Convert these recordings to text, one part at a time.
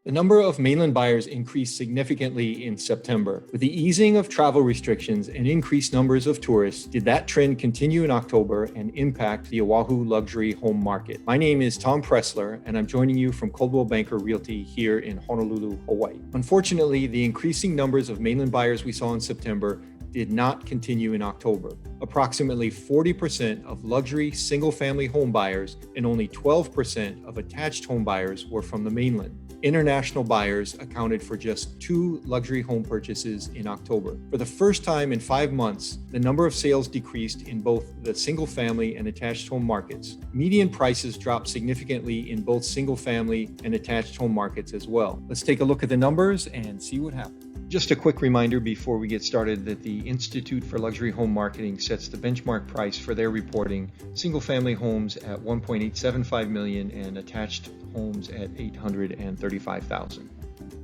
The number of mainland buyers increased significantly in September. With the easing of travel restrictions and increased numbers of tourists, did that trend continue in October and impact the Oahu luxury home market? My name is Tom Pressler, and I'm joining you from Coldwell Banker Realty here in Honolulu, Hawaii. Unfortunately, the increasing numbers of mainland buyers we saw in September did not continue in October. Approximately 40% of luxury single-family home buyers and only 12% of attached home buyers were from the mainland. International buyers accounted for just 2 luxury home purchases in October. For the first time in 5 months, the number of sales decreased in both the single-family and attached home markets. Median prices dropped significantly in both single-family and attached home markets as well. Let's take a look at the numbers and see what happened. Just a quick reminder before we get started that the Institute for Luxury Home Marketing sets the benchmark price for their reporting: single-family homes at $1.875 million and attached homes at $835,000.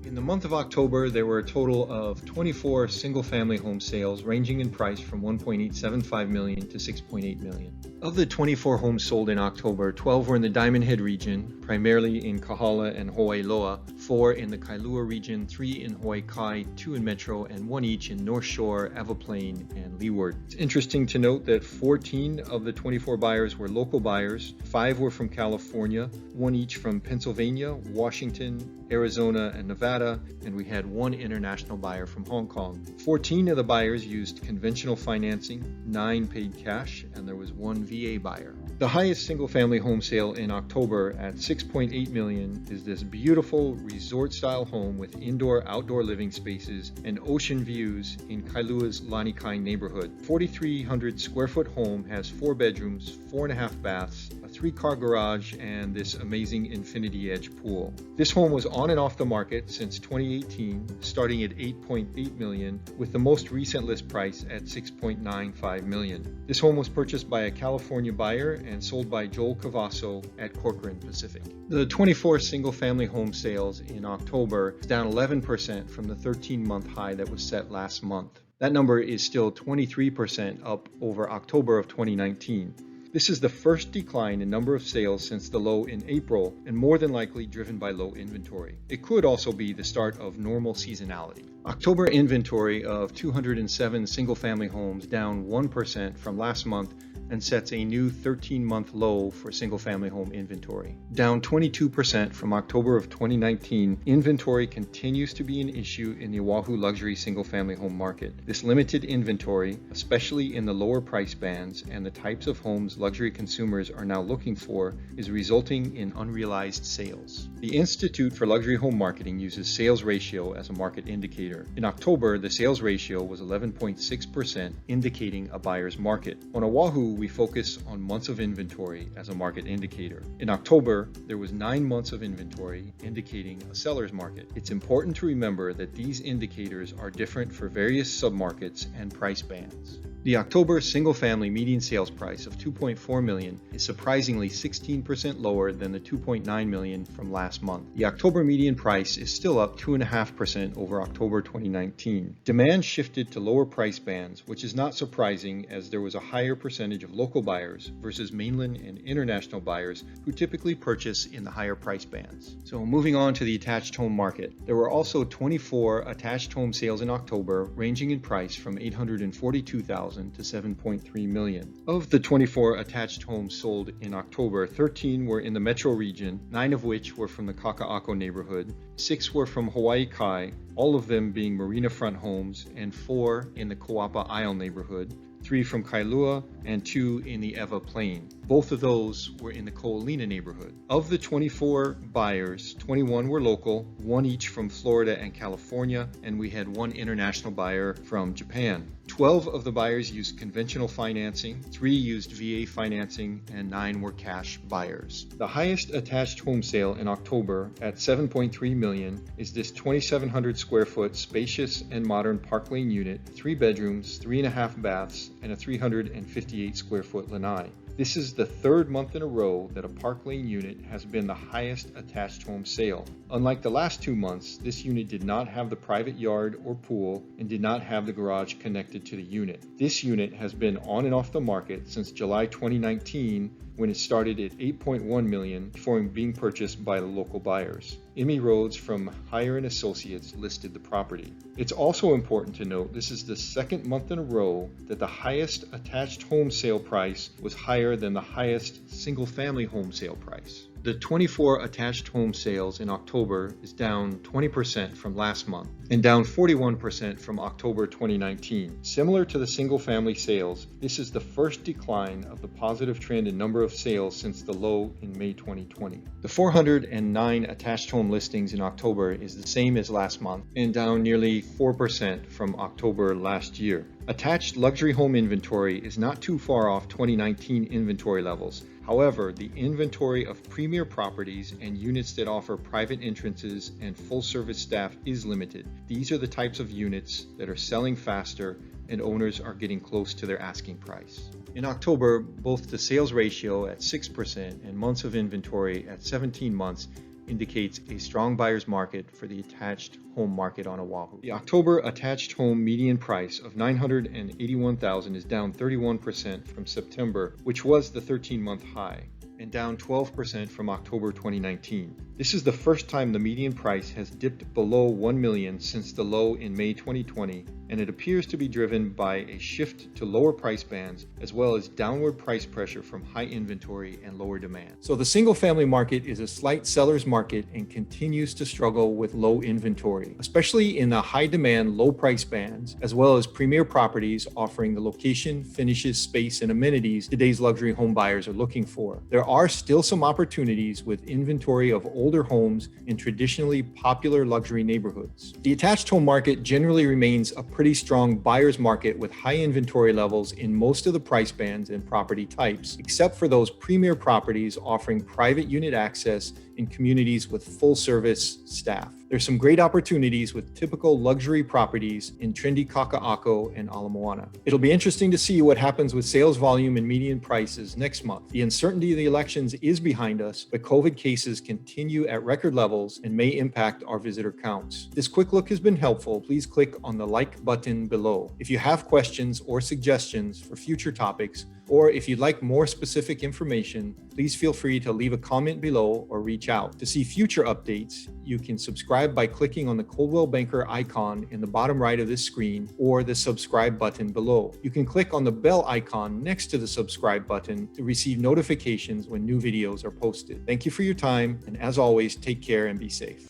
In the month of October, there were a total of 24 single-family home sales ranging in price from $1.875 million to $6.8 million. Of the 24 homes sold in October, 12 were in the Diamond Head region, primarily in Kahala and Hawaii Loa, 4 in the Kailua region, 3 in Hawaii Kai, 2 in Metro, and 1 each in North Shore, Avaplaine, and Leeward. It's interesting to note that 14 of the 24 buyers were local buyers, 5 were from California, 1 each from Pennsylvania, Washington, Arizona, and Nevada, and we had 1 international buyer from Hong Kong. 14 of the buyers used conventional financing, 9 paid cash, and there was 1 VA buyer. The highest single-family home sale in October at $6.8 million is this beautiful resort-style home with indoor-outdoor living spaces and ocean views in Kailua's Lanikai neighborhood. 4,300 square foot home has 4 bedrooms, 4.5 baths, a 3-car garage, and this amazing infinity edge pool. This home was on and off the market since 2018, starting at $8.8 million, with the most recent list price at $6.95 million. This home was purchased by a California buyer and sold by Joel Cavasso at Corcoran Pacific. The 24 single-family home sales in October is down 11% from the 13-month high that was set last month. That number is still 23% up over October of 2019. This is the first decline in number of sales since the low in April, and more than likely driven by low inventory. It could also be the start of normal seasonality. October inventory of 207 single-family homes, down 1% from last month, and sets a new 13-month low for single-family home inventory. Down 22% from October of 2019, inventory continues to be an issue in the Oahu luxury single-family home market. This limited inventory, especially in the lower price bands and the types of homes luxury consumers are now looking for, is resulting in unrealized sales. The Institute for Luxury Home Marketing uses sales ratio as a market indicator. In October, the sales ratio was 11.6%, indicating a buyer's market. On Oahu, we focus on months of inventory as a market indicator. In October, there was 9 months of inventory, indicating a seller's market. It's important to remember that these indicators are different for various submarkets and price bands. The October single-family median sales price of $2.4 million is surprisingly 16% lower than the $2.9 million from last month. The October median price is still up 2.5% over October 2019. Demand shifted to lower price bands, which is not surprising as there was a higher percentage of local buyers versus mainland and international buyers who typically purchase in the higher price bands. So moving on to the attached home market. There were also 24 attached home sales in October, ranging in price from $842,000 to $7.3 million. Of the 24 attached homes sold in October, 13 were in the Metro region, 9 of which were from the Kaka'ako neighborhood, 6 were from Hawaii Kai, all of them being marina front homes, and 4 in the Kauapa Isle neighborhood, 3 from Kailua, and 2 in the Ewa Plain. Both of those were in the Ko'olina neighborhood. Of the 24 buyers, 21 were local, 1 each from Florida and California, and we had 1 international buyer from Japan. 12 of the buyers used conventional financing, 3 used VA financing, and 9 were cash buyers. The highest attached home sale in October at $7.3 million is this 2,700 square foot spacious and modern Park Lane unit, 3 bedrooms, 3.5 baths, and a 358 square foot lanai. This is the third month in a row that a Park Lane unit has been the highest attached home sale. Unlike the last 2 months, this unit did not have the private yard or pool and did not have the garage connected to the unit. This unit has been on and off the market since July 2019, when it started at $8.1 million before being purchased by the local buyers. Emmy Rhodes from Hire & Associates listed the property. It's also important to note this is the second month in a row that the highest attached home sale price was higher than the highest single-family home sale price. The 24 attached home sales in October is down 20% from last month and down 41% from October 2019. Similar to the single-family sales, this is the first decline of the positive trend in number of sales since the low in May 2020. The 409 attached home listings in October is the same as last month and down nearly 4% from October last year. Attached luxury home inventory is not too far off 2019 inventory levels. However, the inventory of premier properties and units that offer private entrances and full-service staff is limited. These are the types of units that are selling faster and owners are getting close to their asking price. In October, both the sales ratio at 6% and months of inventory at 17 months indicates a strong buyer's market for the attached home market on Oahu. The October attached home median price of $981,000 is down 31% from September, which was the 13-month high, and down 12% from October 2019. This is the first time the median price has dipped below $1 million since the low in May 2020, and it appears to be driven by a shift to lower price bands as well as downward price pressure from high inventory and lower demand. So the single-family market is a slight seller's market and continues to struggle with low inventory, especially in the high-demand, low-price bands, as well as premier properties offering the location, finishes, space, and amenities today's luxury home buyers are looking for. There are still some opportunities with inventory of older homes in traditionally popular luxury neighborhoods. The attached home market generally remains a pretty strong buyer's market with high inventory levels in most of the price bands and property types, except for those premier properties offering private unit access in communities with full-service staff. There's some great opportunities with typical luxury properties in trendy Kaka'ako and Ala Moana. It'll be interesting to see what happens with sales volume and median prices next month. The uncertainty of the elections is behind us, but COVID cases continue at record levels and may impact our visitor counts. This quick look has been helpful. Please click on the like button below. If you have questions or suggestions for future topics, or if you'd like more specific information, please feel free to leave a comment below or reach out. To see future updates, you can subscribe by clicking on the Coldwell Banker icon in the bottom right of this screen or the subscribe button below. You can click on the bell icon next to the subscribe button to receive notifications when new videos are posted. Thank you for your time, and as always, take care and be safe.